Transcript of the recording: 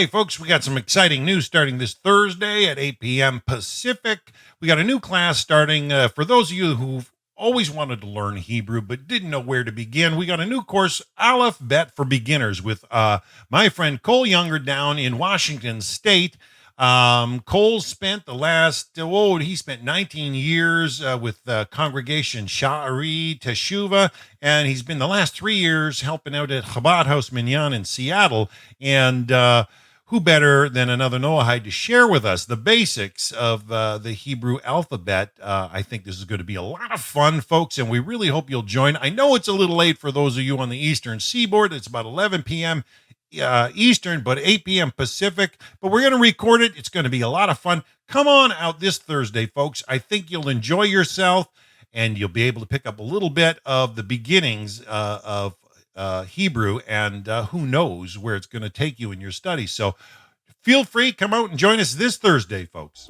Okay, folks, we got some exciting news starting this Thursday at 8 p.m. Pacific. We got a new class starting for those of you who've always wanted to learn Hebrew but didn't know where to begin. We got a new course, Aleph Bet for beginners, with my friend Cole Younger down in Washington State. Cole spent he spent 19 years with the congregation Sha'ari Teshuvah, and he's been the last 3 years helping out at Chabad House Minyan in Seattle. And who better than another Noahide to share with us the basics of the Hebrew alphabet? I think this is going to be a lot of fun, folks, and we really hope you'll join. I know it's a little late for those of you on the Eastern Seaboard. It's about 11 p.m. Eastern, but 8 p.m. Pacific. But we're going to record it. It's going to be a lot of fun. Come on out this Thursday, folks. I think you'll enjoy yourself, and you'll be able to pick up a little bit of the beginnings of Hebrew, and who knows where it's going to take you in your studies. So feel free, come out and join us this Thursday, folks.